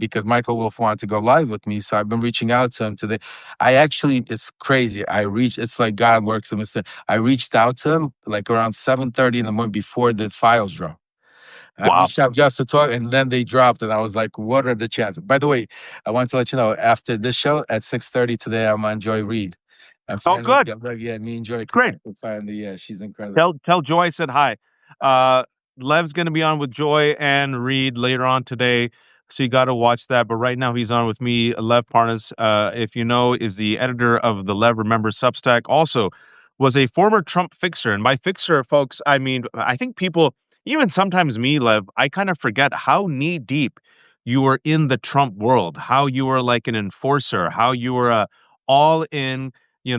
because Michael Wolff wanted to go live with me. So I've been reaching out to him today. It's crazy. It's like God works in mysterious. I reached out to him like around 7:30 in the morning before the files dropped. I Wow. reached out just to talk, and then they dropped, and I was like, "What are the chances?" By the way, I want to let you know after this show at 6:30 today, I'm on Joy Reid. Good. Yeah, me and Joy Great. connected finally. Yeah, she's incredible. Tell Joy I said hi. Lev's going to be on with Joy and Reed later on today, so you got to watch that. But right now he's on with me. Lev Parnas, if you know, is the editor of the Lev Remember Substack. Also, was a former Trump fixer, and by fixer, folks, I mean I think people, even sometimes me, Lev, I kind of forget how knee deep you were in the Trump world, how you were like an enforcer, how you were all in. You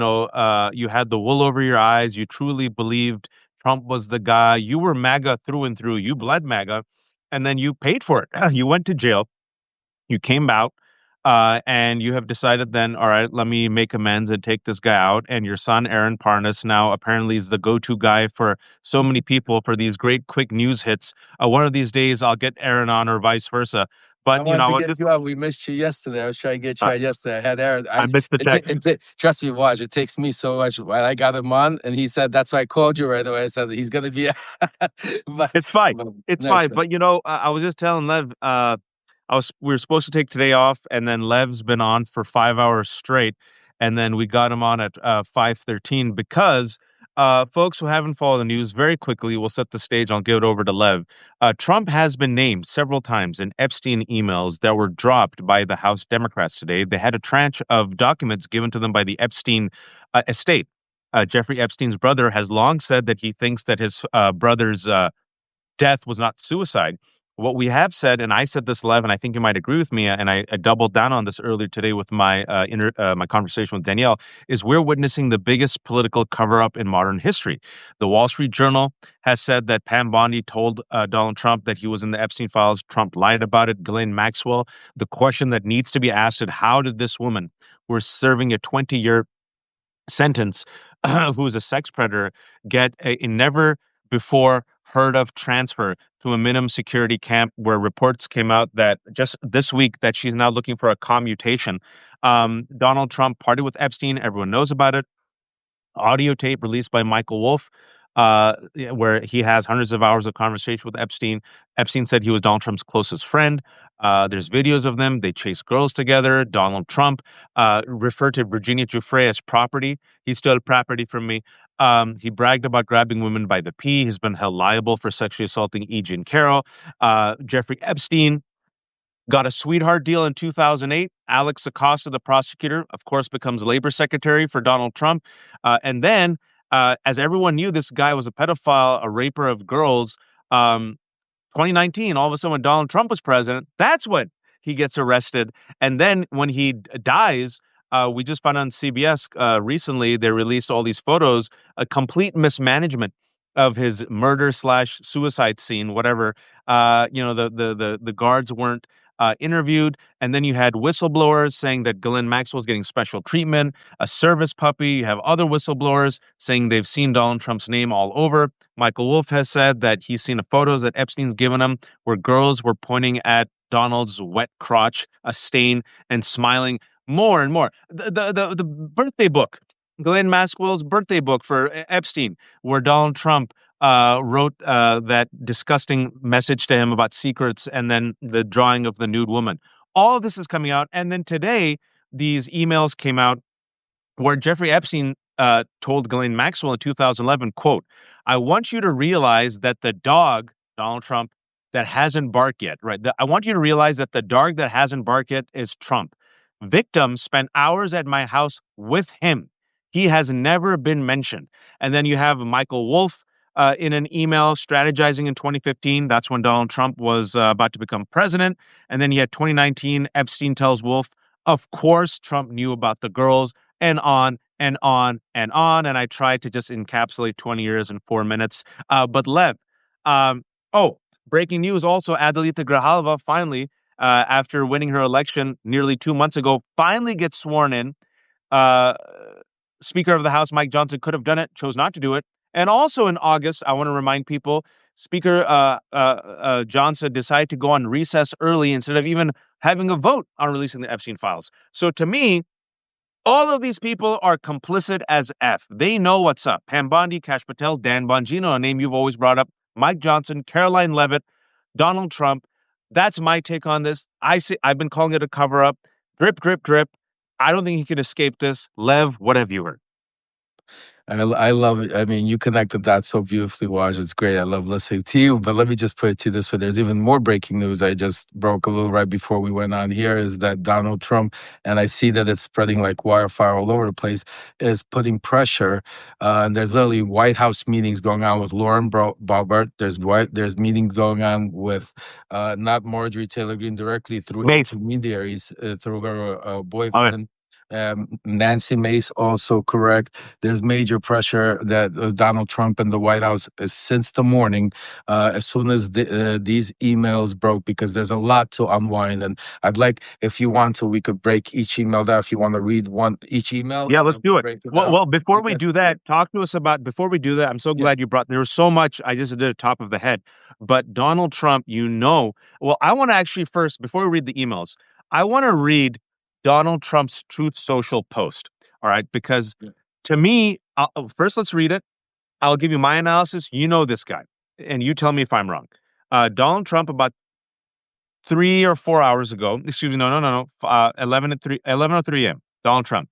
had the wool over your eyes. You truly believed Trump was the guy. You were MAGA through and through. You bled MAGA, and then you paid for it. You went to jail. You came out, and you have decided then, all right, let me make amends and take this guy out. And your son, Aaron Parnas, now apparently is the go-to guy for so many people for these great quick news hits. One of these days, I'll get Aaron on, or vice versa. I But wanted to I get you out. We missed you yesterday. I was trying to get you uh, out yesterday. I had Aaron. I missed the text. Trust me, Waj. It takes me so much. When I got him on, and he said that's why I called you right away. I said he's gonna be. but, It's fine. but It's nice. fine. But I was just telling Lev, we were supposed to take today off, and then Lev's been on for 5 hours straight, and then we got him on at 5:13 because folks who haven't followed the news, very quickly, we'll set the stage. I'll give it over to Lev. Trump has been named several times in Epstein emails that were dropped by the House Democrats today. They had a tranche of documents given to them by the Epstein estate. Jeffrey Epstein's brother has long said that he thinks that his brother's death was not suicide. What we have said, and I said this, Lev, and I think you might agree with me, and I doubled down on this earlier today with my my conversation with Danielle, is we're witnessing the biggest political cover-up in modern history. The Wall Street Journal has said that Pam Bondi told Donald Trump that he was in the Epstein files. Trump lied about it. Ghislaine Maxwell. The question that needs to be asked is, how did this woman, who is serving a 20-year sentence, who is a sex predator, get a never before heard of transfer to a minimum security camp, where reports came out that just this week that she's now looking for a commutation. Donald Trump partied with Epstein. Everyone knows about it. Audio tape released by Michael Wolff, where he has hundreds of hours of conversation with Epstein. Epstein said he was Donald Trump's closest friend. There's videos of them. They chase girls together. Donald Trump referred to Virginia Giuffre as property. He stole property from me. He bragged about grabbing women by the pee. He's been held liable for sexually assaulting E. Jean Carroll. Jeffrey Epstein got a sweetheart deal in 2008. Alex Acosta, the prosecutor, of course, becomes labor secretary for Donald Trump. And then, as everyone knew, this guy was a pedophile, a raper of girls. 2019, all of a sudden, when Donald Trump was president, that's when he gets arrested. And then when he dies, we just found on CBS recently, they released all these photos, a complete mismanagement of his murder slash suicide scene, whatever. The guards weren't interviewed. And then you had whistleblowers saying that Ghislaine Maxwell is getting special treatment, a service puppy. You have other whistleblowers saying they've seen Donald Trump's name all over. Michael Wolff has said that he's seen the photos that Epstein's given him where girls were pointing at Donald's wet crotch, a stain, and smiling more and more. The birthday book, Ghislaine Maxwell's birthday book for Epstein, where Donald Trump wrote that disgusting message to him about secrets, and then the drawing of the nude woman. All of this is coming out. And then today, these emails came out where Jeffrey Epstein told Ghislaine Maxwell in 2011, quote, "I want you to realize that the dog, Donald Trump, that hasn't barked yet, right? I want you to realize that the dog that hasn't barked yet is Trump. Victim spent hours at my house with him. He has never been mentioned." And then you have Michael Wolff in an email strategizing in 2015. That's when Donald Trump was about to become president. And then you had 2019, Epstein tells Wolff, of course, Trump knew about the girls, and on and on and on. And I tried to just encapsulate 20 years in 4 minutes. But Lev, um, breaking news also, Adelita Grijalva finally, after winning her election nearly 2 months ago, finally gets sworn in. Uh, Speaker of the House, Mike Johnson, could have done it, chose not to do it. And also in August, I want to remind people, Speaker Johnson decided to go on recess early instead of even having a vote on releasing the Epstein files. So to me, all of these people are complicit as F. They know what's up. Pam Bondi, Kash Patel, Dan Bongino, a name you've always brought up, Mike Johnson, Caroline Levitt, Donald Trump. That's my take on this. I've been calling it a cover up. Drip, drip, drip. I don't think he can escape this. Lev, what have you heard? I love it. I mean, you connected that so beautifully, Waj. It's great. I love listening to you. But let me just put it to you this way. There's even more breaking news I just broke a little right before we went on here is that Donald Trump, and I see that it's spreading like wildfire all over the place, is putting pressure. And there's literally White House meetings going on with Lauren Boebert. There's meetings going on with not Marjorie Taylor Greene directly through Mace. intermediaries, through her All right. boyfriend. Nancy Mace also correct. There's major pressure that Donald Trump and the White House, since the morning, as soon as these emails broke, because there's a lot to unwind. And I'd like, if you want to, we could break each email down. If you want to read each email, Yeah, and let's then do it. break it Well, down. well, before we Because, do that, talk to us about, before we do that, I'm so yeah, glad you brought, there was so much I just did a top of the head. But Donald Trump, well, I want to actually first, before we read the emails, I want to read Donald Trump's Truth Social post. All right. Because yeah. to me, first let's read it. I'll give you my analysis. You know this guy, and you tell me if I'm wrong. Donald Trump, about 3 or 4 hours ago, excuse me, no, 11:03 a.m. Donald Trump.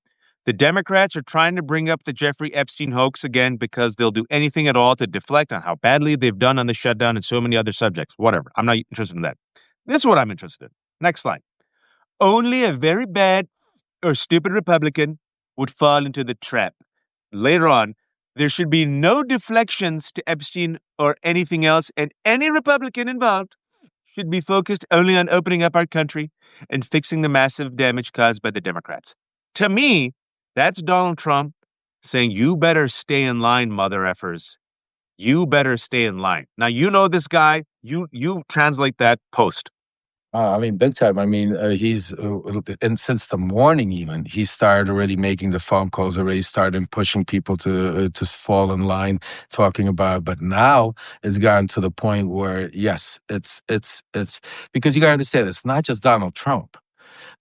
The Democrats are trying to bring up the Jeffrey Epstein hoax again because they'll do anything at all to deflect on how badly they've done on the shutdown and so many other subjects. Whatever. I'm not interested in that. This is what I'm interested in. Next slide. Only a very bad or stupid Republican would fall into the trap. Later on, there should be no deflections to Epstein or anything else, and any Republican involved should be focused only on opening up our country and fixing the massive damage caused by the Democrats. To me, that's Donald Trump saying, you better stay in line, mother effers. You better stay in line. Now, you know this guy. You translate that post. I mean, big time. I mean, he's and since the morning, even he started already making the phone calls. Already started pushing people to fall in line, talking about it. But now it's gotten to the point where yes, it's because you got to understand, it's not just Donald Trump.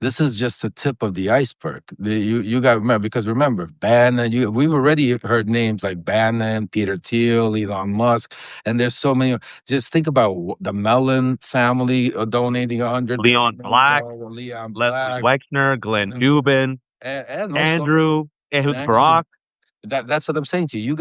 This is just the tip of the iceberg. You got to remember, because remember, Bannon. We've already heard names like Bannon, Peter Thiel, Elon Musk, and there's so many. Just think about the Mellon family donating $130 Leon Black, million. Leon Leslie Black, Wexner, Glenn and, Dubin, and also Andrew, Ehud Andrew. Barak. That's what I'm saying to you.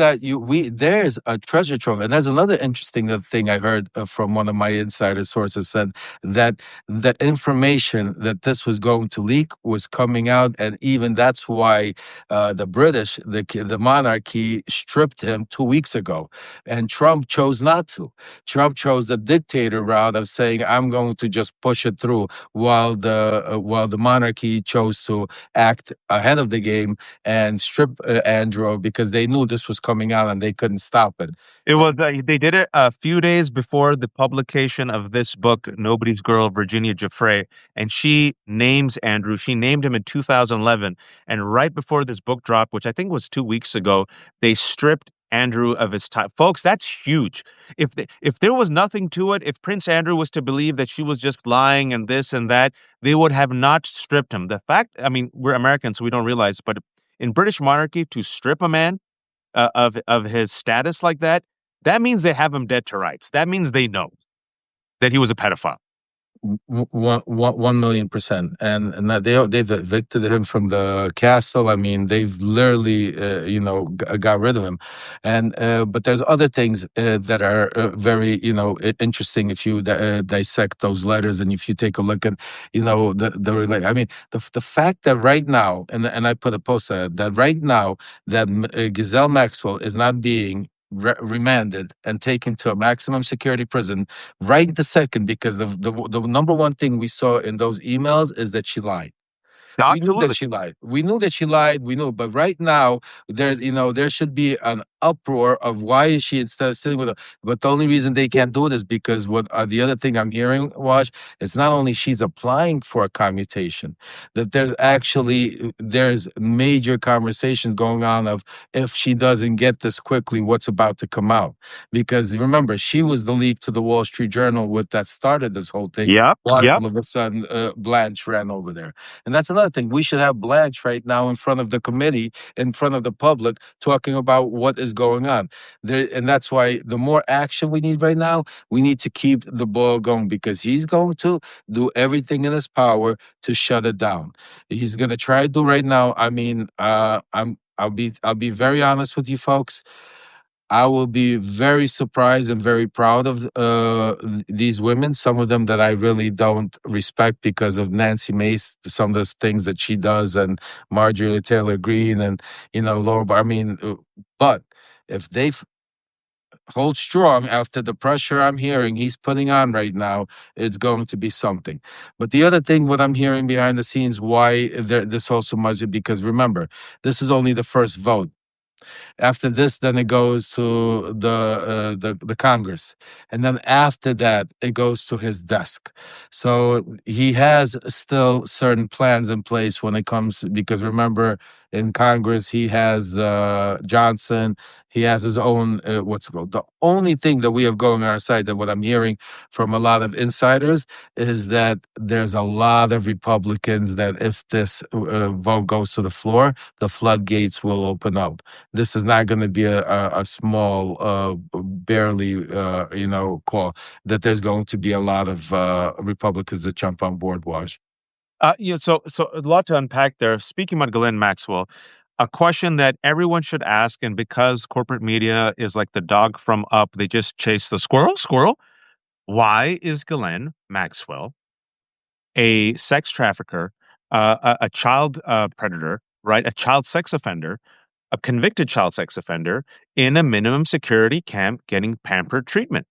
There's a treasure trove, and there's another interesting thing I heard from one of my insider sources said that the information that this was going to leak was coming out, and even that's why the British, the monarchy, stripped him 2 weeks ago, and Trump chose not to. Trump chose the dictator route of saying, "I'm going to just push it through," while the monarchy chose to act ahead of the game and strip Andrew because they knew this was coming out and they couldn't stop it. It was they did it a few days before the publication of this book, Nobody's Girl, Virginia Giuffre, and she names Andrew. She named him in 2011, and right before this book dropped, which I think was 2 weeks ago, they stripped Andrew of his time. Folks, that's huge. If there was nothing to it, if Prince Andrew was to believe that she was just lying and this and that, they would have not stripped him. The fact, I mean, we're Americans, so we don't realize, but in British monarchy, to strip a man of his status like that, that means they have him dead to rights. That means they know that he was a pedophile. 1,000,000%, and that they've evicted him from the castle. I mean, they've literally, got rid of him, and but there's other things that are very, interesting if you dissect those letters, and if you take a look at, I mean, the fact that right now, and I put a post on it, that right now that Ghislaine Maxwell is not being remanded and taken to a maximum security prison right the second, because the number one thing we saw in those emails is that she lied. We knew that Absolutely. she lied. We knew that she lied. We knew, but right now there should be an uproar of why is she instead of sitting with her. But the only reason they can't do it is because what the other thing I'm hearing, Wash, it's not only she's applying for a commutation, that there's major conversations going on of if she doesn't get this quickly, what's about to come out. Because remember, she was the leak to the Wall Street Journal with that started this whole thing. Yep. Why Yep. all of a sudden Blanche ran over there. And that's another thing. We should have Blanche right now in front of the committee, in front of the public, talking about what is going on. And that's why the more action we need right now, we need to keep the ball going because he's going to do everything in his power to shut it down. He's going to try to do right now. I mean, I'll be very honest with you folks. I will be very surprised and very proud of these women. Some of them that I really don't respect because of Nancy Mace, some of the things that she does, and Marjorie Taylor Greene, and Laura. I mean, but if they hold strong after the pressure I'm hearing he's putting on right now, it's going to be something. But the other thing, what I'm hearing behind the scenes, why this also much, because remember, this is only the first vote. After this, then it goes to the Congress, and then after that, it goes to his desk. So he has still certain plans in place when it comes because remember, in Congress he has Johnson. He has his own what's it called. The only thing that we have going on our side, that what I'm hearing from a lot of insiders, is that there's a lot of Republicans that if this vote goes to the floor, the floodgates will open up. This is not going to be a small, barely, call. That there's going to be a lot of Republicans that jump on board. Wash. So a lot to unpack there. Speaking about Ghislaine Maxwell, a question that everyone should ask, and because corporate media is like the dog from Up, they just chase the squirrel, squirrel. Why is Ghislaine Maxwell a sex trafficker, a child predator, right? A child sex offender, a convicted child sex offender in a minimum security camp getting pampered treatment?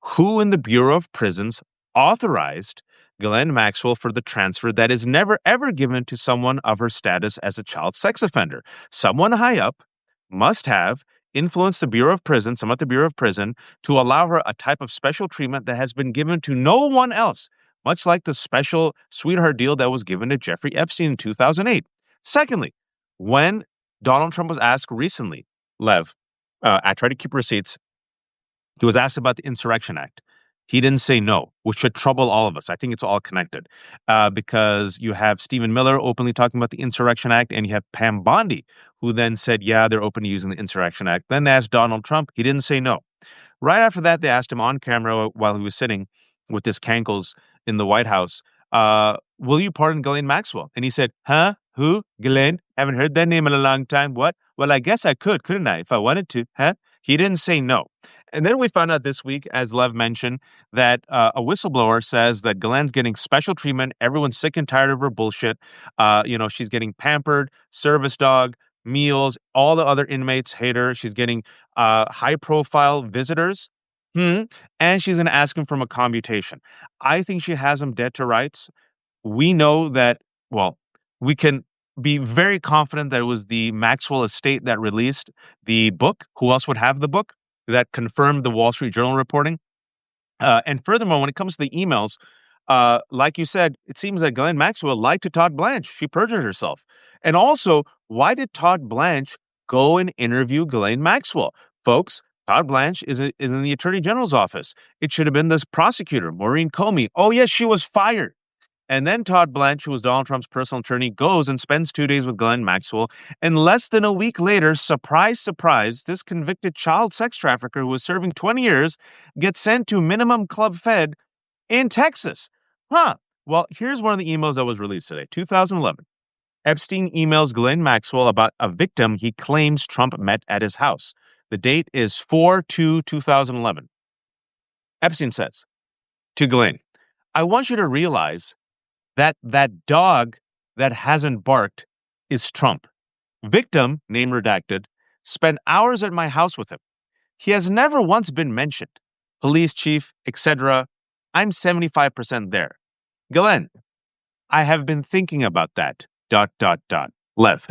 Who in the Bureau of Prisons authorized Ghislaine Maxwell for the transfer that is never ever given to someone of her status as a child sex offender? Someone high up must have influenced the Bureau of Prison, someone at the Bureau of Prison, to allow her a type of special treatment that has been given to no one else, much like the special sweetheart deal that was given to Jeffrey Epstein in 2008. Secondly, when Donald Trump was asked recently, Lev, I try to keep receipts, he was asked about the Insurrection Act. He didn't say no, which should trouble all of us. I think it's all connected because you have Stephen Miller openly talking about the Insurrection Act, and you have Pam Bondi, who then said, yeah, they're open to using the Insurrection Act. Then they asked Donald Trump. He didn't say no. Right after that, they asked him on camera while he was sitting with his cankles in the White House, will you pardon Ghislaine Maxwell? And he said, huh? Who? Ghislaine? Haven't heard that name in a long time. What? Well, I guess I could, couldn't I, if I wanted to? Huh? He didn't say no. And then we found out this week, as Lev mentioned, that a whistleblower says that Ghislaine's getting special treatment. Everyone's sick and tired of her bullshit. She's getting pampered, service dog, meals. All the other inmates hate her. She's getting high-profile visitors. And she's going to ask him for a commutation. I think she has him dead to rights. We know that, well, we can be very confident that it was the Maxwell estate that released the book. Who else would have the book that confirmed the Wall Street Journal reporting? And furthermore, when it comes to the emails, like you said, it seems that Ghislaine Maxwell lied to Todd Blanche. She perjured herself. And also, why did Todd Blanche go and interview Ghislaine Maxwell? Folks, Todd Blanche is in the Attorney General's office. It should have been this prosecutor, Maureen Comey. Oh, yes, she was fired. And then Todd Blanche, who was Donald Trump's personal attorney, goes and spends 2 days with Ghislaine Maxwell. And less than a week later, surprise, surprise, this convicted child sex trafficker who was serving 20 years gets sent to minimum club fed in Texas. Huh. Well, here's one of the emails that was released today, 2011. Epstein emails Ghislaine Maxwell about a victim he claims Trump met at his house. The date is 4/2/2011. Epstein says to Ghislaine, I want you to realize that dog that hasn't barked is Trump. Victim, name redacted, spent hours at my house with him. He has never once been mentioned. Police chief, etc. I'm 75% there. Ghislaine, I have been thinking about that. Lev.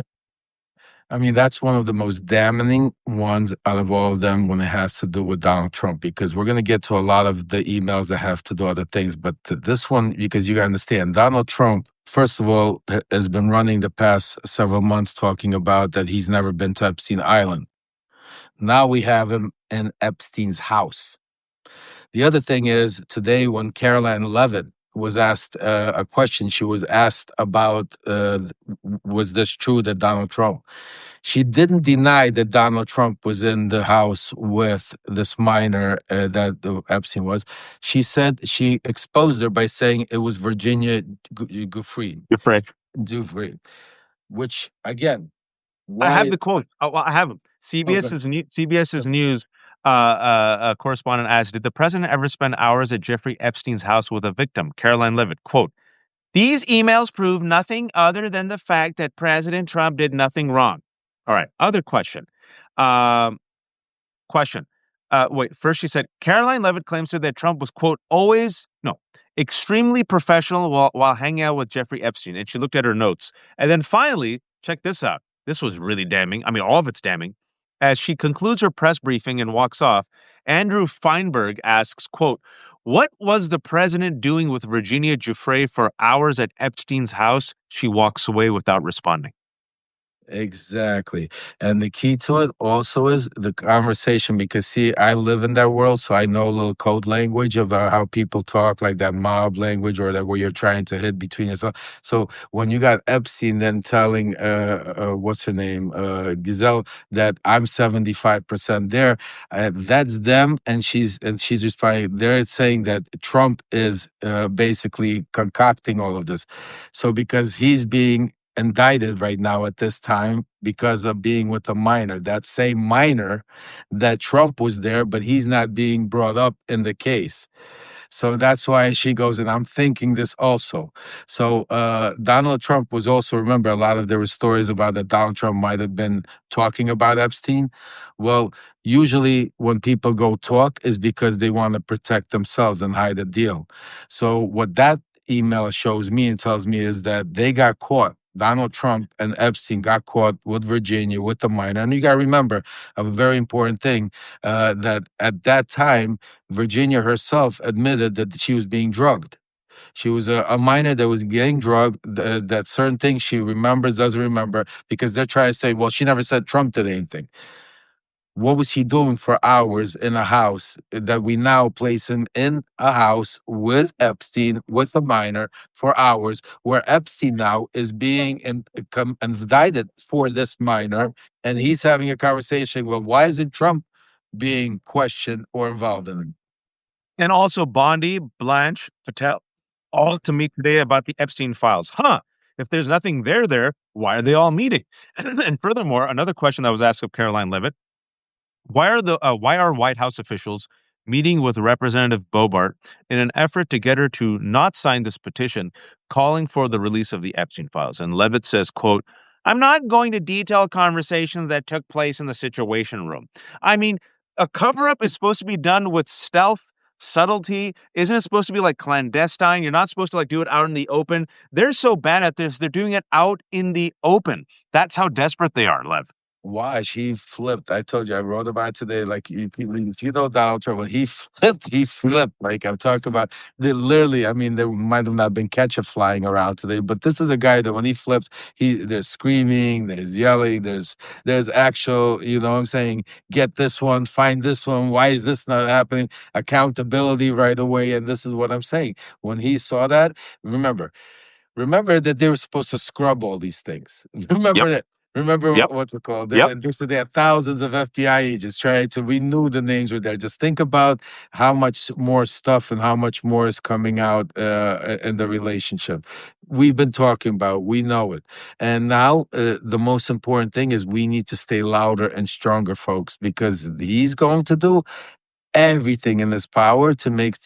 I mean, that's one of the most damning ones out of all of them when it has to do with Donald Trump, because we're going to get to a lot of the emails that have to do other things. But this one, because you got to understand, Donald Trump, first of all, has been running the past several months talking about that he's never been to Epstein Island. Now we have him in Epstein's house. The other thing is today when Caroline Levitt was asked a question, she was asked about was this true that Donald Trump? She didn't deny that Donald Trump was in the house with this minor that Epstein was. She said she exposed her by saying it was Virginia Giuffre, You're right. Giuffre, which again, I have why? the quote. Oh, well, I have them. Okay. CBS's news correspondent asked, "Did the president ever spend hours at Jeffrey Epstein's house with a victim?" Caroline Levitt, quote, "These emails prove nothing other than the fact that President Trump did nothing wrong." All right. Other question. Um, Question. Wait, first she said Caroline Levitt claims to her that Trump was, quote, always, no, extremely professional while hanging out with Jeffrey Epstein. And she looked at her notes. And then finally, check this out. This was really damning. I mean, all of it's damning. As she concludes her press briefing and walks off, Andrew Feinberg asks, quote, "What was the president doing with Virginia Giuffre for hours at Epstein's house?" She walks away without responding. Exactly. And the key to it also is the conversation because, see, I live in that world, so I know a little code language of how people talk, like that mob language or that where you're trying to hit between yourself. So when you got Epstein then telling, what's her name, Giselle, that I'm 75% there, that's them. And she's responding, they're saying that Trump is basically concocting all of this. So because he's being indicted right now at this time because of being with a minor. That same minor that Trump was there, but he's not being brought up in the case. So that's why she goes, and I'm thinking this also. So Donald Trump was also, remember, a lot of there were stories about that Donald Trump might have been talking about Epstein. Well, usually when people go talk is because they want to protect themselves and hide a deal. So what that email shows me and tells me is that they got caught. Donald Trump and Epstein got caught with Virginia, with the minor. And you got to remember a very important thing that at that time, Virginia herself admitted that she was being drugged. She was a minor that was getting drugged, that certain things she remembers, doesn't remember, because they're trying to say, well, she never said Trump did anything. What was he doing for hours in a house that we now place him in a house with Epstein, with a minor for hours, where Epstein now is being indicted for this minor, and he's having a conversation. Well, why isn't Trump being questioned or involved in it? And also Bondi, Blanche, Patel, all to meet today about the Epstein files. Huh. If there's nothing there, why are they all meeting? And furthermore, another question that was asked of Caroline Levitt: why are White House officials meeting with Representative Bobart in an effort to get her to not sign this petition calling for the release of the Epstein files? And Levitt says, quote, "I'm not going to detail conversations that took place in the Situation Room. I mean, a cover-up is supposed to be done with stealth, subtlety. Isn't it supposed to be like clandestine? You're not supposed to like do it out in the open. They're so bad at this, they're doing it out in the open. That's how desperate they are, Lev." Watch, he flipped. I told you, I wrote about it today. Like, if you know Donald Trump, well, he flipped. He flipped. Like, I'm talking about, they literally, I mean, there might have not been ketchup flying around today, but this is a guy that when he flips, there's screaming, there's yelling, there's actual, you know what I'm saying, get this one, find this one. Why is this not happening? Accountability right away. And this is what I'm saying. When he saw that, remember, remember that they were supposed to scrub all these things. Yep. Remember that. Remember Yep. what's it called? Yep. They had thousands of FBI agents trying to. We knew the names were there. Just think about how much more stuff and how much more is coming out in the relationship. We've been talking about. We know it, and now the most important thing is we need to stay louder and stronger, folks, because he's going to do everything in his power to make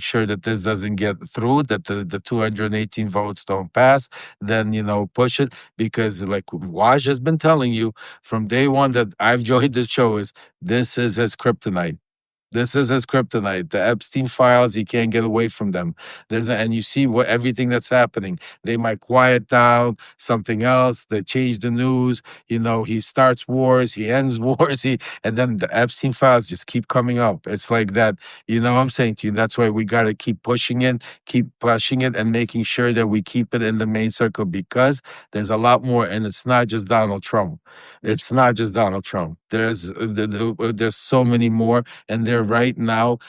sure that this doesn't get through, that the 218 votes don't pass, then push it, because like Waj has been telling you from day one that I've joined the show, is this is his kryptonite. This is his kryptonite. The Epstein files, he can't get away from them. And you see what everything that's happening. They might quiet down something else. They change the news. He starts wars, he ends wars, and then the Epstein files just keep coming up. It's like that. I'm saying to you, that's why we got to keep pushing it, and making sure that we keep it in the main circle, because there's a lot more, and it's not just Donald Trump. It's not just Donald Trump. There's so many more, and they're right now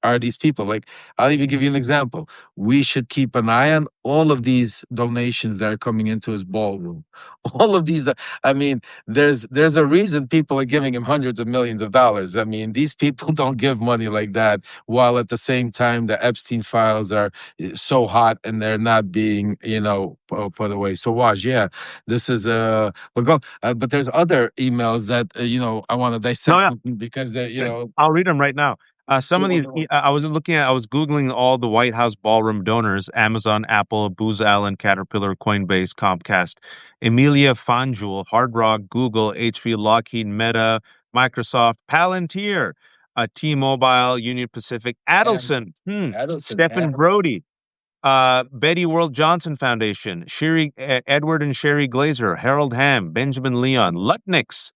are these people. Like, I'll even give you an example. We should keep an eye on all of these donations that are coming into his ballroom. All of these, I mean, there's a reason people are giving him hundreds of millions of dollars. I mean, these people don't give money like that, while at the same time the Epstein files are so hot and they're not being, put away. So, Waj, yeah, this is but there's other emails that I want to No, dissect yeah. with you, because they, I'll read them right now. Some you of these, know, I was Googling all the White House ballroom donors: Amazon, Apple, Booz Allen, Caterpillar, Coinbase, Comcast, Emilia Fanjul, Hard Rock, Google, HP, Lockheed, Meta, Microsoft, Palantir, T-Mobile, Union Pacific, and Adelson, Adelson, Stephen Brody, Betty World Johnson Foundation, Edward and Sherry Glazer, Harold Ham, Benjamin Leon, Lutniks,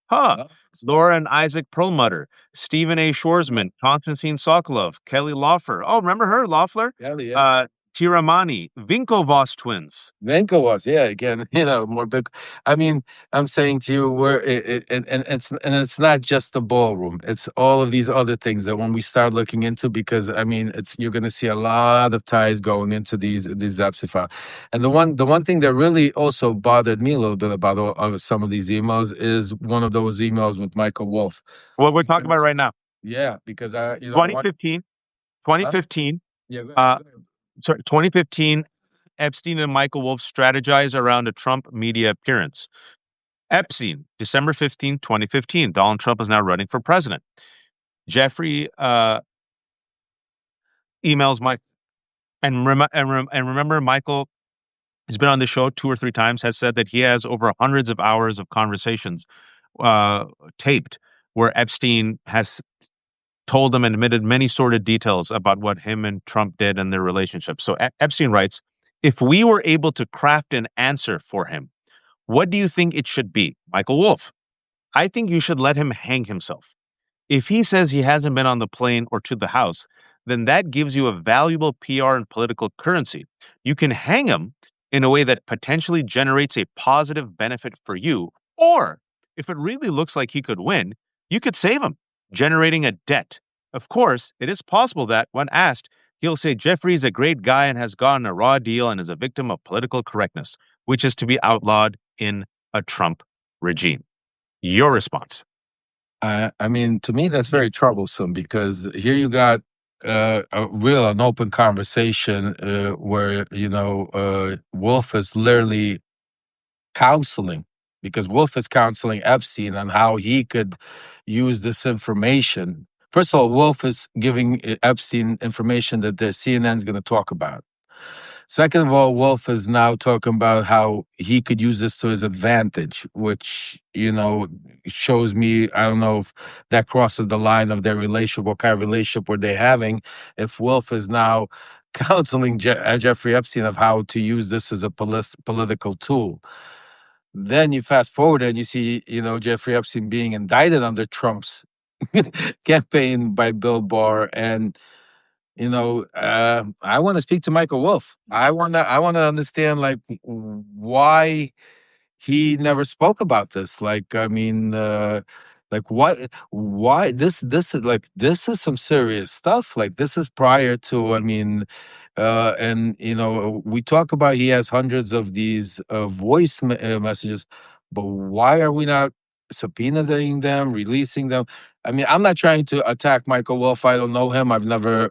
Laura and Isaac Perlmutter, Stephen A. Shoresman, Konstantin Sokolov, Kelly Loeffler. Oh, remember her, Loeffler? Kelly, yeah. Uh, Tiramani, Winklevoss twins. Venko was, yeah, again, more big. I mean, I'm saying to you, and it's not just the ballroom; it's all of these other things that when we start looking into, because I mean, you're going to see a lot of ties going into these Zapsify. And the one thing that really also bothered me a little bit about some of these emails is one of those emails with Michael Wolff. What we're talking about right now. Yeah, because I want. 2015, Huh? 2015, Yeah, go ahead, uh, go ahead. sorry, 2015, Epstein and Michael Wolff strategize around a Trump media appearance. Epstein, December 15th, 2015. Donald Trump is now running for president. Jeffrey emails Mike, and remember, Michael has been on the show 2 or 3 times, has said that he has over hundreds of hours of conversations uh, taped, where Epstein has told him and admitted many sordid details about what him and Trump did in their relationship. So Epstein writes, if we were able to craft an answer for him, what do you think it should be? Michael Wolff, I think you should let him hang himself. If he says he hasn't been on the plane or to the house, then that gives you a valuable PR and political currency. You can hang him in a way that potentially generates a positive benefit for you. Or if it really looks like he could win, you could save him, generating a debt. Of course, it is possible that, when asked, he'll say Jeffrey's a great guy and has gotten a raw deal and is a victim of political correctness, which is to be outlawed in a Trump regime. Your response? I mean, to me, that's very troublesome, because here you got an open conversation where Wolf is literally counseling, because Wolf is counseling Epstein on how he could use this information. First of all, Wolf is giving Epstein information that the CNN is going to talk about. Second of all, Wolf is now talking about how he could use this to his advantage, which, shows me, I don't know if that crosses the line of their relationship. What kind of relationship were they having? If Wolf is now counseling Jeffrey Epstein of how to use this as a political tool. Then you fast forward and you see, Jeffrey Epstein being indicted under Trump's campaign by Bill Barr. And I want to speak to Michael Wolff. I want to understand, like, why he never spoke about this. Like, I mean, like, why this is some serious stuff. Like, this is prior to, I mean, and we talk about he has hundreds of these voice messages, but why are we not subpoenaing them, releasing them? I mean, I'm not trying to attack Michael Wolff. I don't know him. I've never.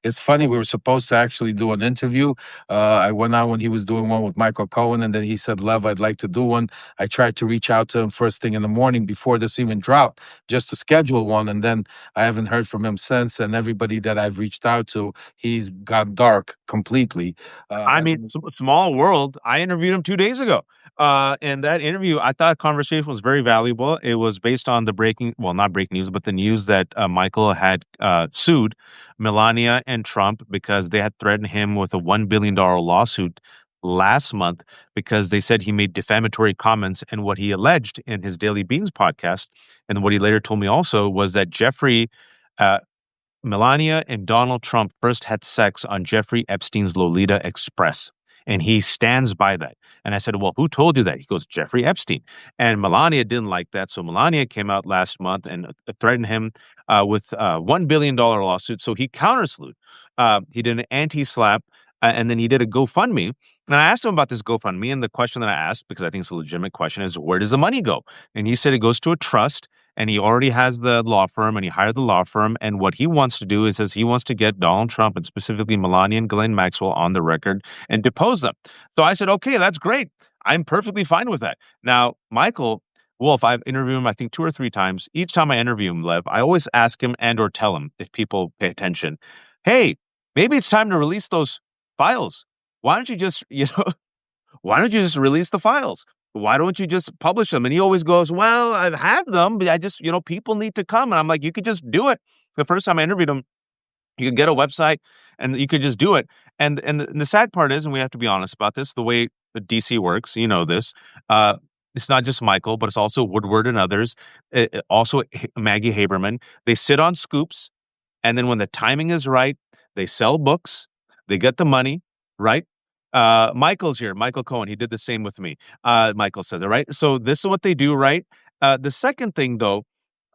It's funny. We were supposed to actually do an interview. I went on when he was doing one with Michael Cohen, and then he said, "Lev, I'd like to do one." I tried to reach out to him first thing in the morning before this even dropped, just to schedule one, and then I haven't heard from him since. And everybody that I've reached out to, he's gone dark completely. I mean, small world. I interviewed him 2 days ago. And that interview, I thought conversation was very valuable. It was based on the breaking, well, not not breaking news, but the news that Michael had sued Melania and Trump because they had threatened him with a $1 billion lawsuit last month because they said he made defamatory comments. And what he alleged in his Daily Beans podcast, and what he later told me also, was that uh, Melania and Donald Trump first had sex on Jeffrey Epstein's Lolita Express. And he stands by that. And I said, well, who told you that? He goes, Jeffrey Epstein. And Melania didn't like that. So Melania came out last month and threatened him with a $1 billion lawsuit. So he countersued. He did an anti-slap. And then he did a GoFundMe. And I asked him about this GoFundMe. And the question that I asked, because I think it's a legitimate question, is where does the money go? And he said it goes to a trust. And he already has the law firm and he hired the law firm. And what he wants to do is he wants to get Donald Trump and specifically Melania and Ghislaine Maxwell on the record and depose them. So I said, okay, that's great. I'm perfectly fine with that. Now, Michael Wolff, I've interviewed him, I think, 2 or 3 times. Each time I interview him, Lev, I always ask him and or tell him, if people pay attention, hey, maybe it's time to release those files. Why don't you just, why don't you just release the files? Why don't you just publish them? And he always goes, well, I've had them, but I just, people need to come. And I'm like, you could just do it. The first time I interviewed him, you could get a website and you could just do it. And the sad part is, and we have to be honest about this, the way the DC works, this, it's not just Michael, but it's also Woodward and others, also Maggie Haberman. They sit on scoops. And then when the timing is right, they sell books, they get the money, right? Michael's here, Michael Cohen. He did the same with me. Michael says it, right? So this is what they do, right? The second thing, though,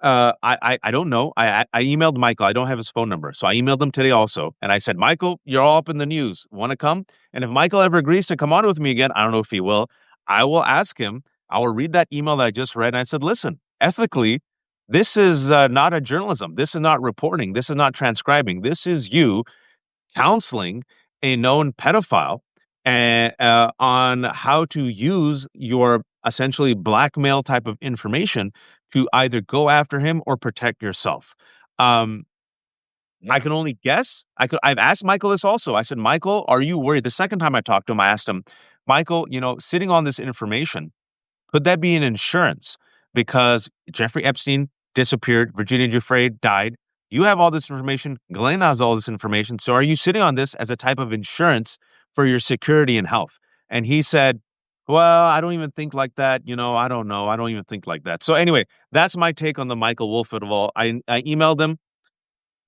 I don't know. I emailed Michael. I don't have his phone number. So I emailed him today also. And I said, Michael, you're all up in the news. Want to come? And if Michael ever agrees to come on with me again, I don't know if he will. I will ask him. I will read that email that I just read. And I said, listen, ethically, this is not a journalism. This is not reporting. This is not transcribing. This is you counseling a known pedophile and on how to use your essentially blackmail type of information to either go after him or protect yourself. Um, I can only guess. I've asked Michael this also. I said, Michael, are you worried? The second time I talked to him, I asked him, Michael, sitting on this information, could that be an insurance? Because Jeffrey Epstein disappeared, Virginia Giuffre died. You have all this information. Glenn has all this information. So are you sitting on this as a type of insurance for your security and health? And he said, well, I don't even think like that. I don't know. I don't even think like that. So anyway, that's my take on the Michael Wolff of all. I emailed him.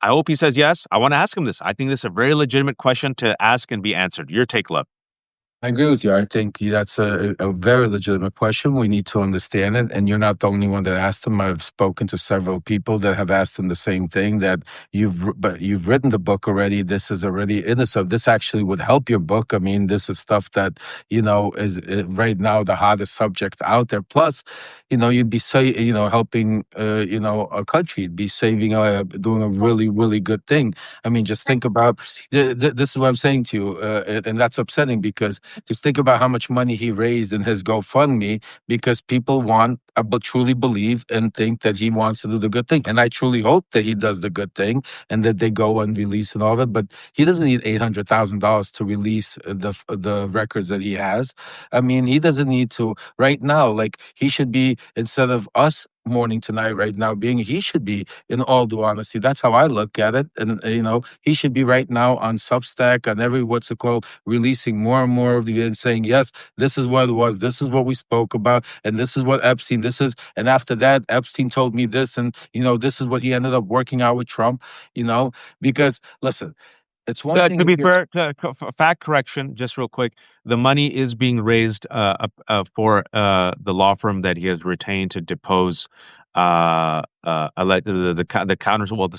I hope he says yes. I want to ask him this. I think this is a very legitimate question to ask and be answered. Your take, Love. I agree with you. I think that's a very legitimate question. We need to understand it. And you're not the only one that asked him. I've spoken to several people that have asked him the same thing, that you've written the book already. This is already in this. So this actually would help your book. I mean, this is stuff that, is right now the hottest subject out there. Plus, you'd be helping, a country. You'd be saving, doing a really, really good thing. I mean, just think about, this is what I'm saying to you. And that's upsetting because just think about how much money he raised in his GoFundMe because people but truly believe and think that he wants to do the good thing. And I truly hope that he does the good thing and that they go and release and all of it. But he doesn't need $800,000 to release the records that he has. I mean, he doesn't need to right now. Like he should be, instead of us morning tonight right now he should be, in all due honesty, that's how I look at it. And he should be right now on Substack, on every releasing more and more of the and saying, yes, this is what it was, this is what we spoke about, and this is what Epstein, and after that Epstein told me this, and this is what he ended up working out with Trump, because listen, it's one thing. To be fair, fact correction, just real quick, the money is being raised for the law firm that he has retained to depose the counters. Well, the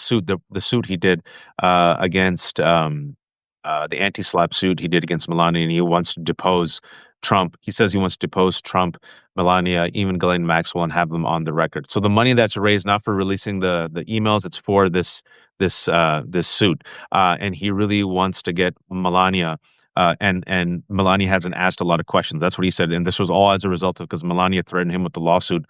suit he did against the anti-slap suit he did against Melania, and he wants to depose Trump. He says he wants to depose Trump, Melania, even Ghislaine Maxwell, and have them on the record. So the money that's raised, not for releasing the emails, it's for this suit. And he really wants to get Melania. And Melania hasn't asked a lot of questions. That's what he said. And this was all as a result of because Melania threatened him with the lawsuit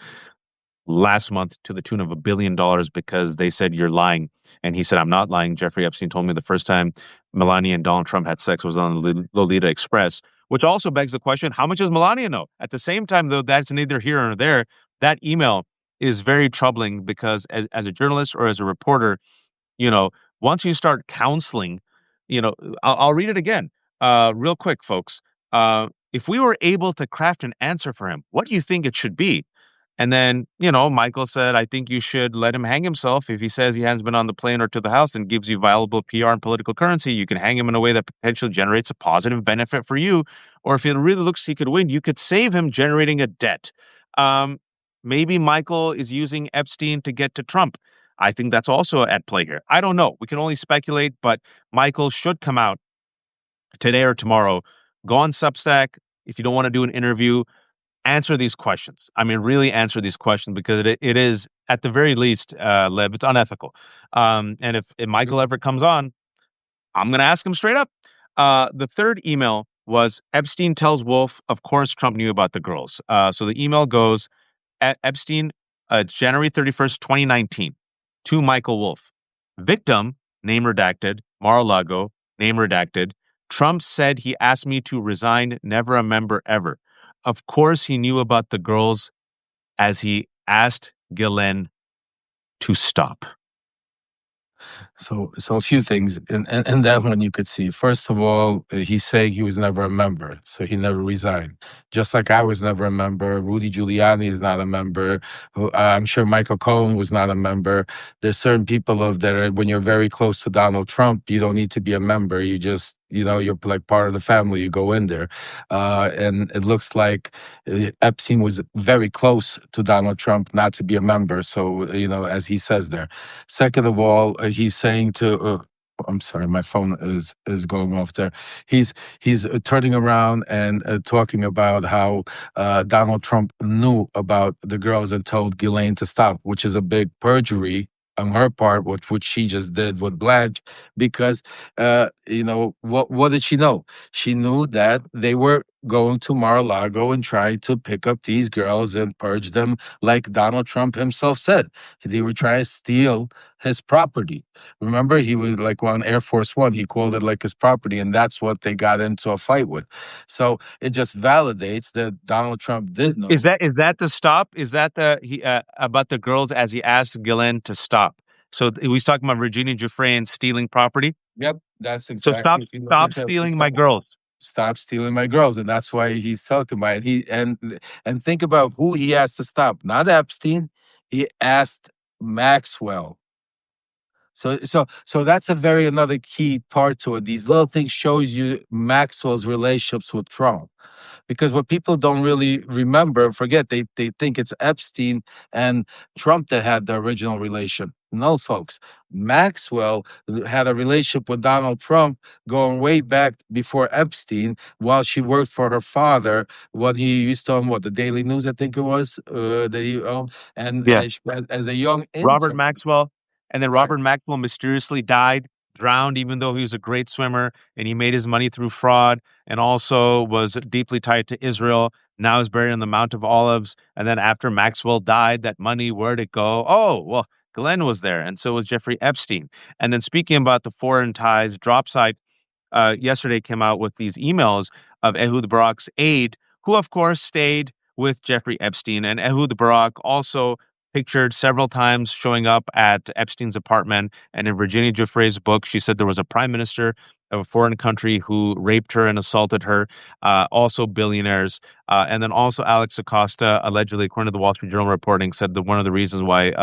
last month to the tune of $1 billion because they said you're lying. And he said, I'm not lying. Jeffrey Epstein told me the first time Melania and Donald Trump had sex was on the Lolita Express, which also begs the question, how much does Melania know? At the same time, though, that's neither here nor there. That email is very troubling because as a journalist or as a reporter, you know, once you start counseling, you know, I'll read it again, real quick, folks. If we were able to craft an answer for him, what do you think it should be? And then, Michael said, I think you should let him hang himself. If he says he hasn't been on the plane or to the house and gives you valuable PR and political currency, you can hang him in a way that potentially generates a positive benefit for you. Or if it really looks he could win, you could save him generating a debt. Um, Maybe Michael is using Epstein to get to Trump. I think that's also at play here. I don't know. We can only speculate, but Michael should come out today or tomorrow. Go on Substack. If you don't want to do an interview, answer these questions. I mean, really answer these questions because it is, at the very least, Lev, it's unethical. And if Michael ever comes on, I'm going to ask him straight up. The third email was Epstein tells Wolff, of course, Trump knew about the girls. So the email goes, Epstein, January 31st, 2019, to Michael Wolff. Victim, name redacted, Mar-a-Lago, name redacted. Trump said he asked me to resign, never a member ever. Of course, he knew about the girls as he asked Ghislaine to stop. So a few things in that one you could see. First of all, he's saying he was never a member, so he never resigned. Just like I was never a member. Rudy Giuliani is not a member. I'm sure Michael Cohen was not a member. There's certain people when you're very close to Donald Trump, you don't need to be a member. You just you're like part of the family. You go in there, and it looks like Epstein was very close to Donald Trump not to be a member. So as he says there. Second of all, he's saying to. I'm sorry, my phone is going off there. He's turning around and talking about how Donald Trump knew about the girls and told Ghislaine to stop, which is a big perjury on her part, which she just did with Blanche, because what did she know? She knew that they were going to Mar-a-Lago and trying to pick up these girls and purge them, like Donald Trump himself said. They were trying to steal his property. Remember, he was like on Air Force One. He called it like his property, and that's what they got into a fight with. So it just validates that Donald Trump did know. Is that the stop? Is that the he about the girls as he asked Ghislaine to stop? So he's talking about Virginia Giuffre stealing property. Yep, that's So exactly. If you look stop into it, stealing my girls. stop stealing my girls, and that's why he's talking about it. And think about who he has to stop. Not Epstein. He asked Maxwell. So that's a very another key part to it. These little things shows you Maxwell's relationships with Trump. Because what people don't really remember, forget, they think it's Epstein and Trump that had the original relation. No, folks. Maxwell had a relationship with Donald Trump going way back before Epstein, while she worked for her father when he used to own the Daily News, I think it was, that he owned, and Yeah. as a young Robert intern. Maxwell. And then Right. Robert Maxwell mysteriously died, drowned, even though he was a great swimmer, and he made his money through fraud and also was deeply tied to Israel. Now he's buried on the Mount of Olives. And then after Maxwell died, that money, where'd it go? Oh, well, Glenn was there, and so was Jeffrey Epstein. And then speaking about the foreign ties, Dropsite yesterday came out with these emails of Ehud Barak's aide, who, of course, stayed with Jeffrey Epstein. And Ehud Barak also pictured several times showing up at Epstein's apartment. And in Virginia Giuffre's book, she said there was a prime minister of a foreign country who raped her and assaulted her, also billionaires. And then also Alex Acosta, allegedly, according to the Wall Street Journal reporting, said that one of the reasons why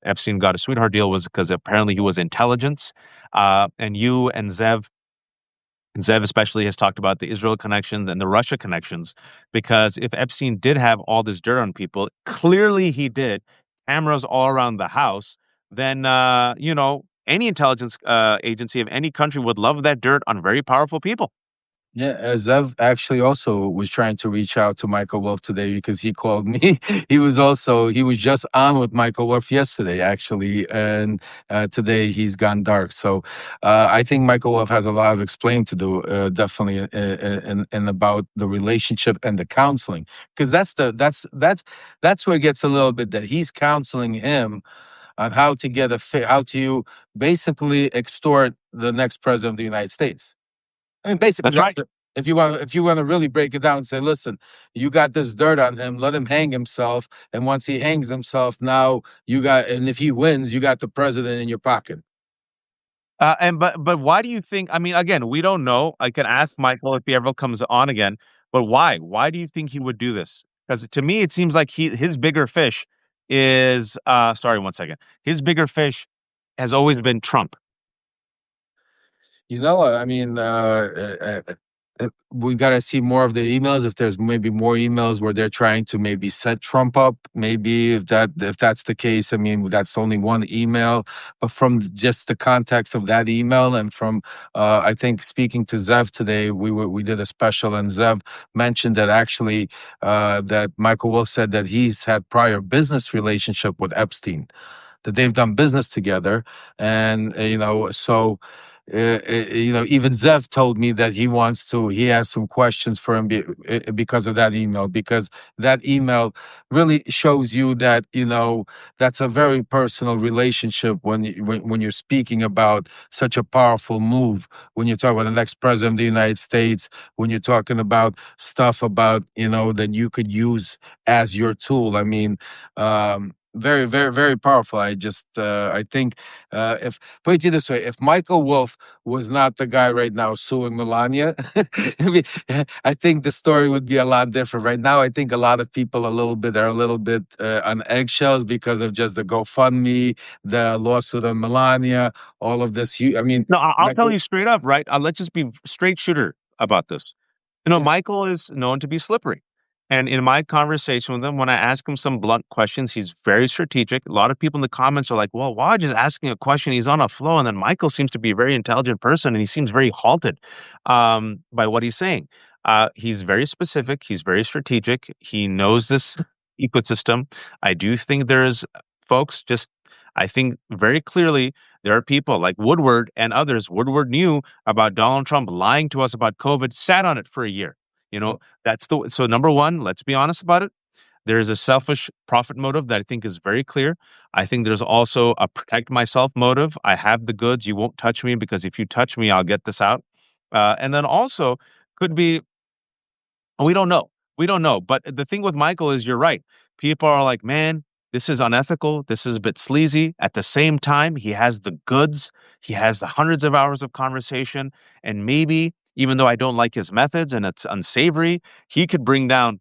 Epstein got a sweetheart deal was because apparently he was intelligence. And you and Zev especially has talked about the Israel connections and the Russia connections, because if Epstein did have all this dirt on people, clearly he did, cameras all around the house, then, any intelligence agency of any country would love that dirt on very powerful people. Yeah, Zev actually also was trying to reach out to Michael Wolff today because he called me. He was just on with Michael Wolff yesterday, actually, and today he's gone dark. So I think Michael Wolff has a lot of explaining to do, definitely, in about the relationship and the counseling, because that's where it gets a little bit that he's counseling him on how to get how to basically extort the next president of the United States. I mean, basically, That's right. If you want to really break it down and say, listen, you got this dirt on him, let him hang himself, and once he hangs himself, now you got, and if he wins, you got the president in your pocket. And but why do you think? I mean, again, we don't know. I can ask Michael if he ever comes on again. But why? Why do you think he would do this? Because to me, it seems like his bigger fish is. Sorry, one second. His bigger fish has always been Trump. You know, I mean, we got to see more of the emails. If there's maybe more emails where they're trying to maybe set Trump up, maybe if that's the case, I mean, that's only one email. But from just the context of that email, and from I think speaking to Zev today, we did a special, and Zev mentioned that actually that Michael Wolff said that he's had prior business relationship with Epstein, that they've done business together, and so even Zev told me that he has some questions for him because of that email, because that email really shows you that, that's a very personal relationship when you're speaking about such a powerful move, when you're talking about the next president of the United States, when you're talking about stuff about, that you could use as your tool. I mean, very, very, very powerful. I think, if put it this way, if Michael Wolff was not the guy right now suing Melania, I think the story would be a lot different. Right now, I think a lot of people are a little bit on eggshells because of just the GoFundMe, the lawsuit on Melania, all of this. I mean, No, I'll tell Michael, you straight up, right? Let's just be straight shooter about this. yeah, Michael is known to be slippery. And in my conversation with him, when I ask him some blunt questions, he's very strategic. A lot of people in the comments are like, well, why just asking a question? He's on a flow. And then Michael seems to be a very intelligent person and he seems very halted by what he's saying. He's very specific. He's very strategic. He knows this ecosystem. I do think there's folks just, I think very clearly there are people like Woodward and others. Woodward knew about Donald Trump lying to us about COVID, sat on it for a year. So number one, let's be honest about it. There is a selfish profit motive that I think is very clear. I think there's also a protect myself motive. I have the goods. You won't touch me because if you touch me, I'll get this out. And then also could be we don't know. We don't know. But the thing with Michael is you're right. People are like, man, this is unethical. This is a bit sleazy. At the same time, he has the goods. He has the hundreds of hours of conversation. And maybe, even though I don't like his methods and it's unsavory, he could bring down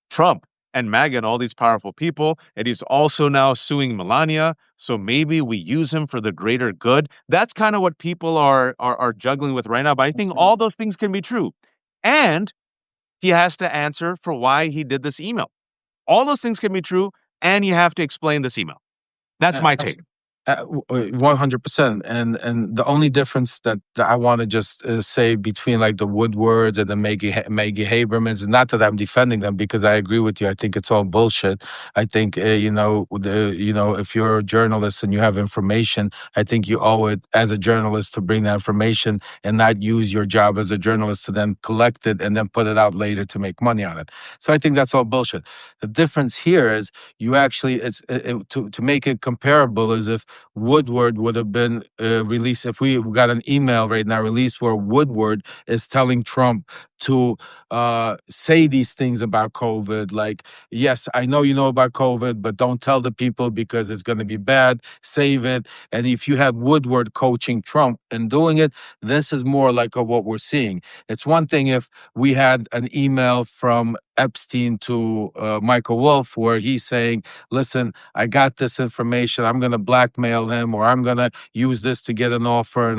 Trump and MAGA and all these powerful people. And he's also now suing Melania. So maybe we use him for the greater good. That's kind of what people are juggling with right now. But I think all those things can be true. And he has to answer for why he did this email. All those things can be true, and you have to explain this email. That's my take. 100%. And the only difference that I want to just say between like the Woodwards and the Maggie Habermans, not that I'm defending them, because I agree with you. I think it's all bullshit. I think if you're a journalist and you have information, I think you owe it as a journalist to bring that information and not use your job as a journalist to then collect it and then put it out later to make money on it. So I think that's all bullshit. The difference here is you actually to make it comparable is if Woodward would have been released, if we got an email right now released where Woodward is telling Trump to say these things about COVID, like, yes, I know you know about COVID, but don't tell the people because it's going to be bad, save it. And if you had Woodward coaching Trump and doing it, this is more like what we're seeing. It's one thing if we had an email from Epstein to Michael Wolff where he's saying, listen, I got this information. I'm going to blackmail him, or I'm going to use this to get an offer.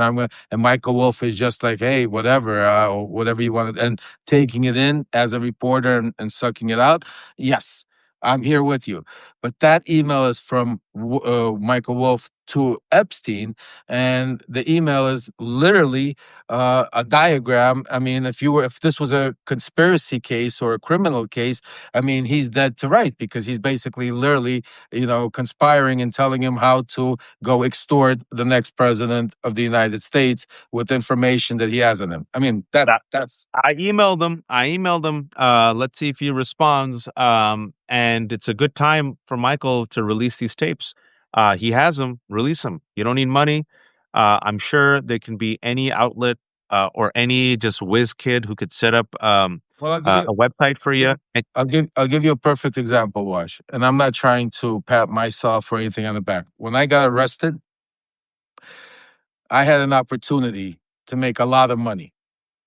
And Michael Wolff is just like, hey, whatever, or whatever you want, and taking it in as a reporter and sucking it out. Yes, I'm here with you. But that email is from Michael Wolff to Epstein, and the email is literally a diagram. I mean, if this was a conspiracy case or a criminal case, I mean, he's dead to right, because he's basically literally, conspiring and telling him how to go extort the next president of the United States with information that he has on him. I mean, that's I emailed him. Let's see if he responds. And it's a good time for Michael to release these tapes. He has them. Release them. You don't need money. I'm sure they can be any outlet or any just whiz kid who could set up Well, a website for you. I'll give you a perfect example, Wash. And I'm not trying to pat myself or anything on the back. When I got arrested, I had an opportunity to make a lot of money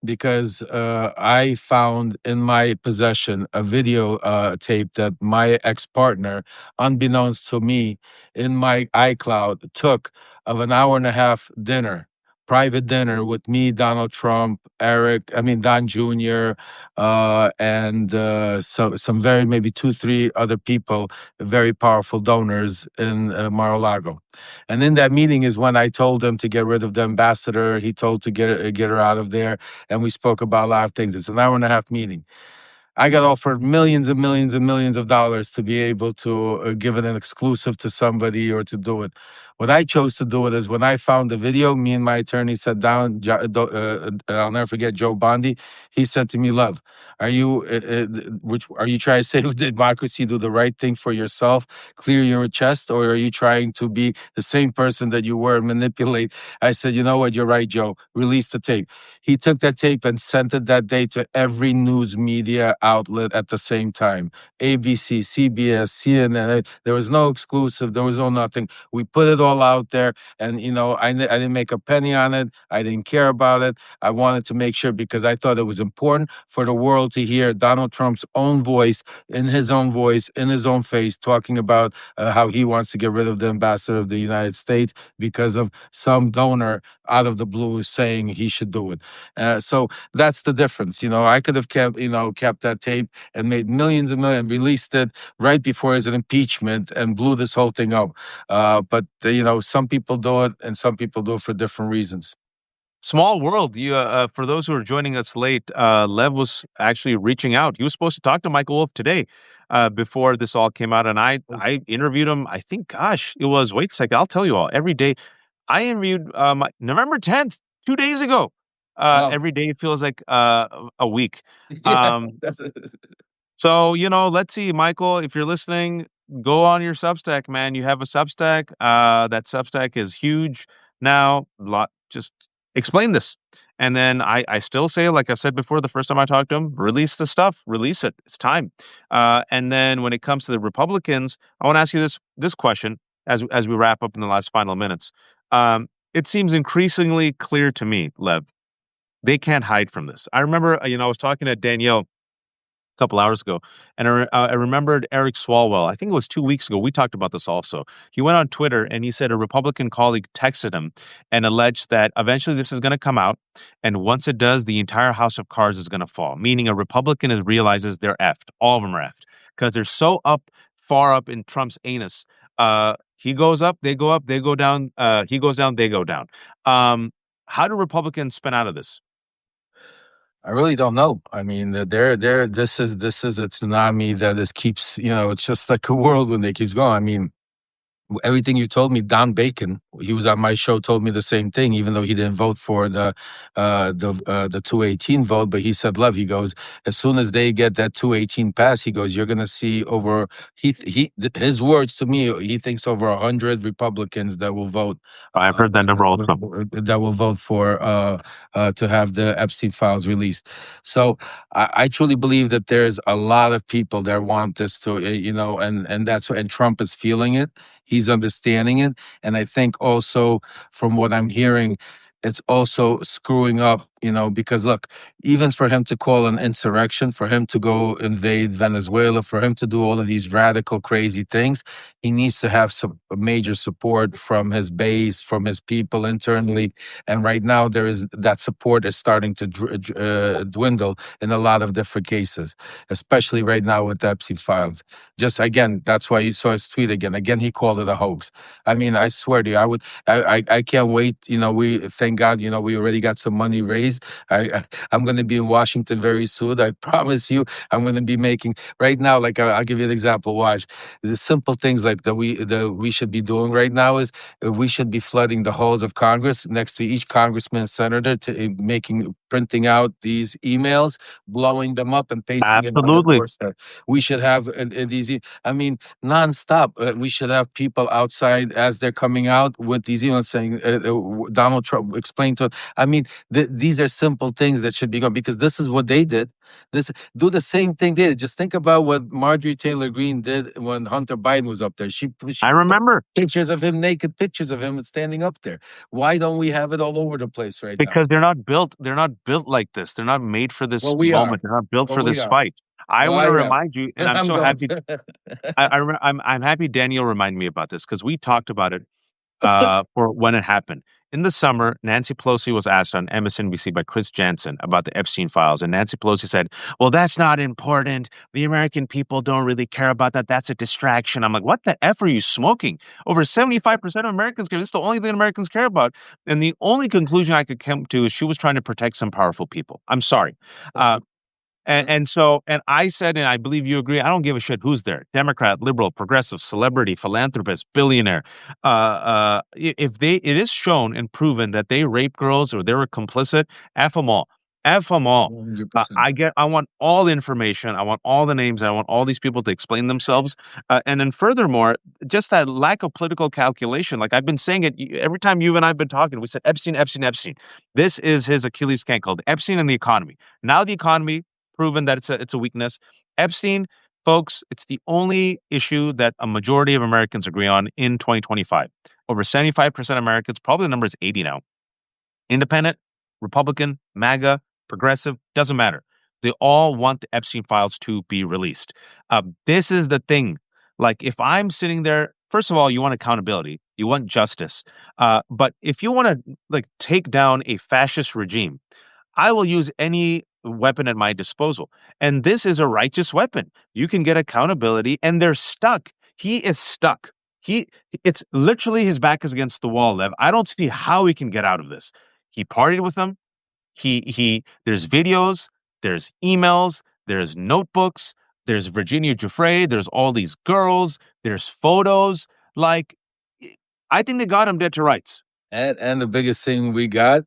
because I found in my possession a video tape that my ex partner, unbeknownst to me, in my iCloud took of an hour and a half dinner. Private dinner with me, Donald Trump, Don Jr., and some very maybe two, three other people, very powerful donors in Mar-a-Lago. And in that meeting is when I told him to get rid of the ambassador. He told to get her out of there, and we spoke about a lot of things. It's an hour and a half meeting. I got offered millions and millions and millions of dollars to be able to give it an exclusive to somebody or to do it. What I chose to do it is when I found the video, me and my attorney sat down. I'll never forget Joe Bondi. He said to me, "Love, are you are you trying to say with democracy, do the right thing for yourself, clear your chest, or are you trying to be the same person that you were and manipulate?" I said, "You know what? You're right, Joe. Release the tape." He took that tape and sent it that day to every news media outlet at the same time. ABC, CBS, CNN. There was no exclusive. There was no nothing. We put it all out there. And, I didn't make a penny on it. I didn't care about it. I wanted to make sure because I thought it was important for the world to hear Donald Trump's own voice, in his own voice, in his own face, talking about how he wants to get rid of the ambassador of the United States because of some donor out of the blue saying he should do it. So that's the difference. I could have kept that tape and made millions and millions, released it right before his impeachment and blew this whole thing up. But some people do it and some people do it for different reasons. Small world. You, for those who are joining us late, Lev was actually reaching out. He was supposed to talk to Michael Wolff today, before this all came out, and I interviewed him. I think, gosh, it was. Wait a second, I'll tell you all. Every day, I interviewed November 10th, 2 days ago. Wow. Every day feels like a week. Yeah, Um, that's it. so, let's see, Michael, if you're listening, go on your Substack, man. You have a Substack. That Substack is huge now. Just explain this. And then I still say, like I've said before, the first time I talked to him, release the stuff, release it. It's time. And then when it comes to the Republicans, I want to ask you this question as we wrap up in the last final minutes. It seems increasingly clear to me, Lev, they can't hide from this. I remember, I was talking to Danielle couple hours ago, and I remembered Eric Swalwell. I think it was 2 weeks ago. We talked about this also. He went on Twitter and he said a Republican colleague texted him and alleged that eventually this is going to come out, and once it does, the entire house of cards is going to fall. Meaning a Republican realizes they're effed. All of them are effed because they're so far up in Trump's anus. He goes up, they go up, they go down. He goes down, they go down. How do Republicans spin out of this? I really don't know. I mean, they're this is a tsunami that is keeps, it's just like a whirlwind that keeps going. I mean, everything you told me, Don Bacon, he was on my show, told me the same thing, even though he didn't vote for the 218 vote. But he said, "Love," he goes, as soon as they get that 218 pass, he goes, you're going to see over. His words to me, he thinks over 100 Republicans that will vote. I've heard that number also. That will vote for to have the Epstein files released. So I truly believe that there's a lot of people that want this to, and that's and Trump is feeling it. He's understanding it. And I think also from what I'm hearing, it's also screwing up, because look, even for him to call an insurrection, for him to go invade Venezuela, for him to do all of these radical, crazy things, he needs to have some major support from his base, from his people internally. And right now, that support is starting to dwindle in a lot of different cases, especially right now with the Epstein files. Just again, that's why you saw his tweet again. Again, he called it a hoax. I mean, I swear to you, I can't wait. We thank God, we already got some money raised. I'm going to be in Washington very soon. I promise you, I'm going to be making right now. Like I'll give you an example. Watch the simple things like that we should be doing right now is we should be flooding the halls of Congress next to each congressman and senator to making printing out these emails, blowing them up, and pasting it on the Absolutely. doorstep. We should have I mean, nonstop. We should have people outside as they're coming out with these emails saying, Donald Trump explained to. I mean, these are simple things that should be gone because this is what they did. This do the same thing they did. Just think about what Marjorie Taylor Greene did when Hunter Biden was up there. She I remember. pictures of him, naked pictures of him standing up there. Why don't we have it all over the place right now? Because they're not built like this. They're not made for this Well, we are. moment. They're not built Well, for we this are. fight. I Well, want to I am. remind you, and I'm I'm so going happy. to. I'm happy Daniel reminded me about this because we talked about it for when it happened. In the summer, Nancy Pelosi was asked on MSNBC by Chris Jansen about the Epstein files. And Nancy Pelosi said, well, that's not important. The American people don't really care about that. That's a distraction. I'm like, what the F are you smoking? Over 75% of Americans care. This is the only thing Americans care about. And the only conclusion I could come to is she was trying to protect some powerful people. I'm sorry. Uh, and I said, and I believe you agree, I don't give a shit who's there. Democrat, liberal, progressive, celebrity, philanthropist, billionaire. If it is shown and proven that they raped girls or they were complicit, F them all. F them all. 100%. I want all the information. I want all the names. I want all these people to explain themselves. And then furthermore, just that lack of political calculation. Like I've been saying it every time you and I've been talking, we said Epstein, Epstein, Epstein. This is his Achilles heel called Epstein and the economy. Now the economy proven that it's a weakness. Epstein, folks, it's the only issue that a majority of Americans agree on in 2025. Over 75% of Americans, probably the number is 80 now. Independent, Republican, MAGA, progressive, doesn't matter. They all want the Epstein files to be released. This is the thing. Like, if I'm sitting there, first of all, you want accountability, you want justice. But if you want to like take down a fascist regime, I will use any weapon at my disposal. And this is a righteous weapon. You can get accountability, and they're stuck. He is stuck. He it's literally his back is against the wall, Lev. I don't see how he can get out of this. He partied with them. He there's videos, there's emails, there's notebooks, there's Virginia Giuffre, there's all these girls, there's photos. Like I think they got him dead to rights. And the biggest thing we're gonna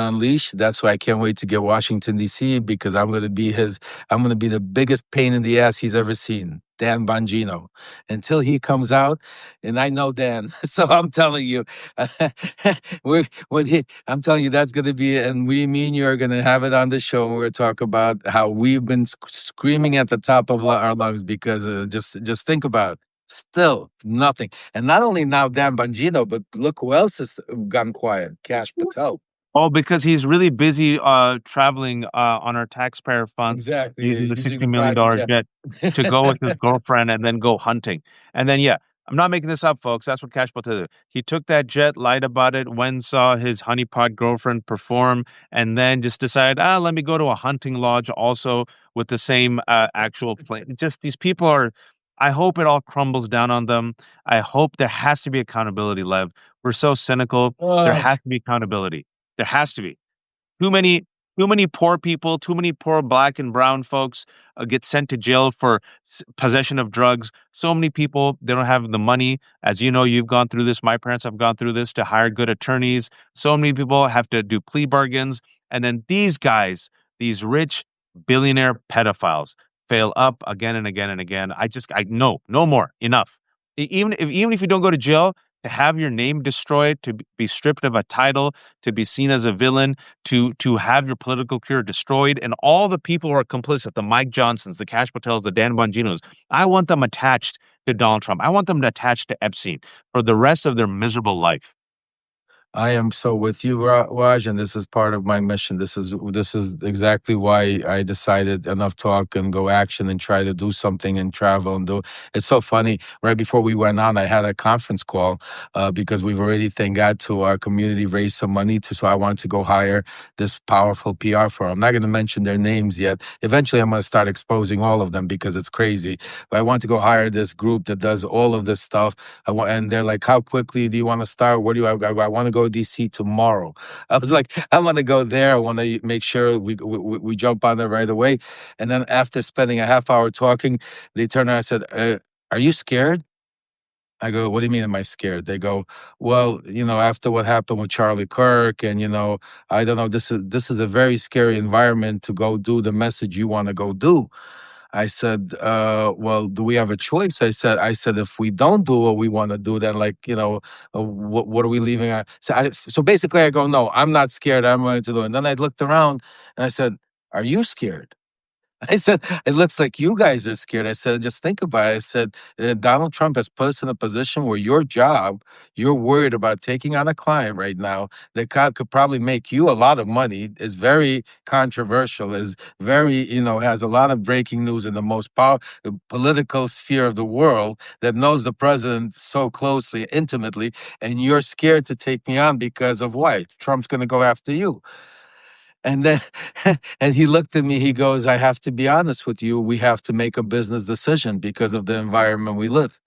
unleash. That's why I can't wait to get Washington D.C. because I'm gonna be the biggest pain in the ass he's ever seen. Dan Bongino, until he comes out, and I know Dan, so I'm telling you, I'm telling you that's gonna be, and me and you are gonna have it on the show, and we're gonna talk about how we've been screaming at the top of our lungs because just think about it. Still nothing. And not only now Dan Bongino, but look who else has gone quiet. Cash Patel. Oh, because he's really busy traveling on our taxpayer funds, using Exactly. the Using the $60 private million jets. jet to go with his girlfriend and then go hunting. And then, yeah, I'm not making this up, folks. That's what Cash Patel did. He took that jet, lied about it, went saw his honeypot girlfriend perform, and then just decided, let me go to a hunting lodge also with the same actual plane. Just these people are. I hope it all crumbles down on them. I hope there has to be accountability, Lev. We're so cynical. There Ugh. has to be accountability. There has to be. Too many too many poor people, too many poor black and brown folks get sent to jail for possession of drugs. So many people, they don't have the money. As you know, you've gone through this. My parents have gone through this to hire good attorneys. So many people have to do plea bargains. And then these guys, these rich billionaire pedophiles fail up again and again and again. I no, no more. Enough. Even if you don't go to jail, to have your name destroyed, to be stripped of a title, to be seen as a villain, to have your political career destroyed, and all the people who are complicit, the Mike Johnsons, the Cash Patels, the Dan Bonginos, I want them attached to Donald Trump. I want them attached to Epstein for the rest of their miserable life. I am so with you, Raj, and this is part of my mission. This is exactly why I decided enough talk and go action and try to do something and travel and do. It's so funny. Right before we went on, I had a conference call because we've already, thank God, to our community raised some money to. So I wanted to go hire this powerful PR firm. I'm not going to mention their names yet. Eventually, I'm going to start exposing all of them because it's crazy. But I want to go hire this group that does all of this stuff. And they're like, "How quickly do you want to start? What do you? I want to go DC tomorrow." I was like, "I want to go there. I want to make sure we jump on there right away." And then after spending a half hour talking, they turned around and said, "Are you scared?" I go, what do you mean, am I scared? They go, well, after what happened with Charlie Kirk, and I don't know, this is a very scary environment to go do the message you want to go do. I said, well, do we have a choice? I said, if we don't do what we want to do, then what are we leaving? So basically, I go, no, I'm not scared. I'm going to do it. And then I looked around and I said, are you scared? I said, it looks like you guys are scared. I said, just think about it. I said, Donald Trump has put us in a position where you're worried about taking on a client right now that could probably make you a lot of money, is very controversial, is very, has a lot of breaking news in the most political sphere of the world, that knows the president so closely, intimately, and you're scared to take me on because of what? Trump's going to go after you. And then, and he looked at me, he goes, I have to be honest with you. We have to make a business decision because of the environment we live.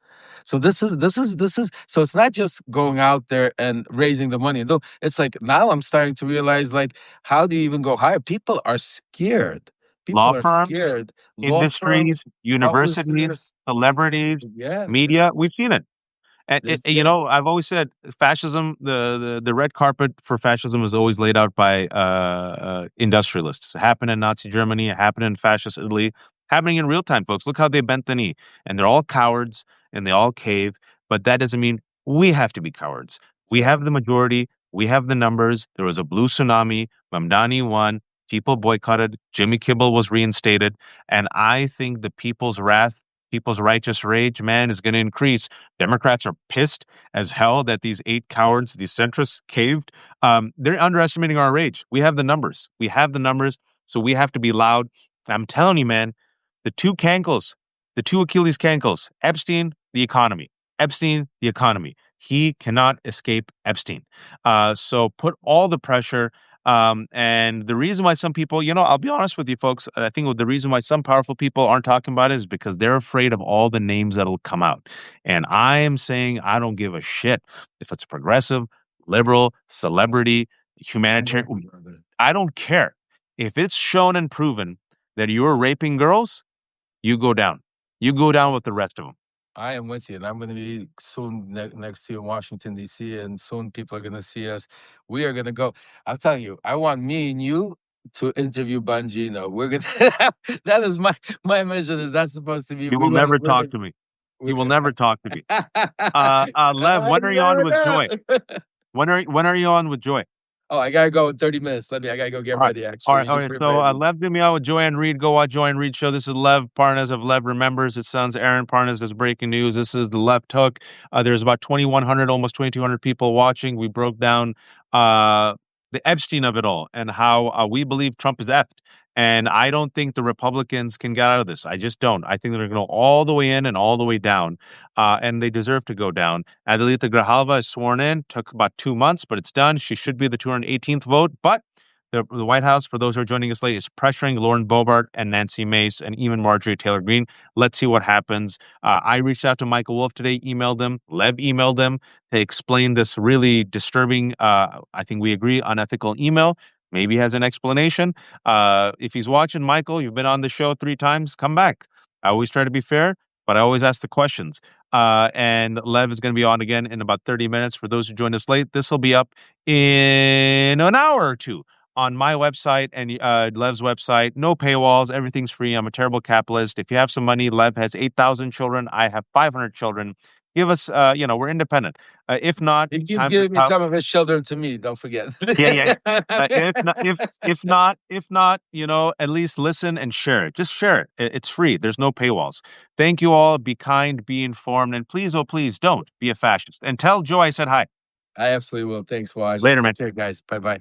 So so it's not just going out there and raising the money. No, it's like now I'm starting to realize, like, how do you even go higher? People are scared. Law People are firms, scared. Law industries, firms, universities, publicists, celebrities, yeah, media. We've seen it. And they're scared. I've always said fascism, the red carpet for fascism is always laid out by industrialists. It happened in Nazi Germany, it happened in fascist Italy, happening in real time, folks. Look how they bent the knee. And they're all cowards and they all cave. But that doesn't mean we have to be cowards. We Yeah. have the majority, we have the numbers. There was a blue tsunami. Mamdani won. People boycotted. Jimmy Kimmel was reinstated. And I think the people's wrath, people's righteous rage, man, is going to increase. Democrats are pissed as hell that these 8 cowards, these centrists, caved. They're underestimating our rage. We have the numbers. We have the numbers, so we have to be loud. I'm telling you, man, the two cankles, the two Achilles cankles, Epstein, the economy. Epstein, the economy. He cannot escape Epstein. So put all the pressure. And the reason why some people, I'll be honest with you, folks. I think the reason why some powerful people aren't talking about it is because they're afraid of all the names that'll come out. And I am saying I don't give a shit if it's progressive, liberal, celebrity, I'm with you, humanitarian. brother. I don't care. If it's shown and proven that you're raping girls, you go down. You go down with the rest of them. I am with you, and I'm going to be soon next to you in Washington, D.C., and soon people are going to see us. We are going to go. I'm telling you, I want me and you to interview Bongino. We're going to, that is my mission. Is that's supposed to be, You will never talk to me. we're You will going never talk to me. Lev, I when are you on with Joy? know. When are you on with Joy? Oh, I got to go in 30 minutes. I got to go get All right. ready, All actually. right. You All just right. So, reminded me. Lev did me out with Joanne Reed. Go watch Joanne Reed show. This is Lev Parnas of Lev Remembers. His son's Aaron Parnas is breaking news. This is the Left Hook. There's about 2,100, almost 2,200 people watching. We broke down the Epstein of it all and how we believe Trump is effed. And I don't think the Republicans can get out of this. I just don't. I think they're going to go all the way in and all the way down. And they deserve to go down. Adelita Grijalva is sworn in. Took about 2 months, but it's done. She should be the 218th vote. But the White House, for those who are joining us late, is pressuring Lauren Boebert and Nancy Mace and even Marjorie Taylor Greene. Let's see what happens. I reached out to Michael Wolff today, emailed him. Lev emailed him to explain this really disturbing, I think we agree, unethical email. Maybe he has an explanation. If he's watching, Michael, you've been on the show 3 times. Come back. I always try to be fair, but I always ask the questions. And Lev is going to be on again in about 30 minutes. For those who joined us late, this will be up in an hour or two on my website and Lev's website. No paywalls. Everything's free. I'm a terrible capitalist. If you have some money, Lev has 8,000 children. I have 500 children. Give us, we're independent. If not, He keeps time to giving me talk. some of his children to me. Don't forget. Yeah, yeah. If not, at least listen and share it. Just share it. It's free. There's no paywalls. Thank you all. Be kind, be informed, and please, oh please, don't be a fascist. And tell Joe I said hi. I absolutely will. Thanks, Waj. Later, man. Take care, guys. Bye bye.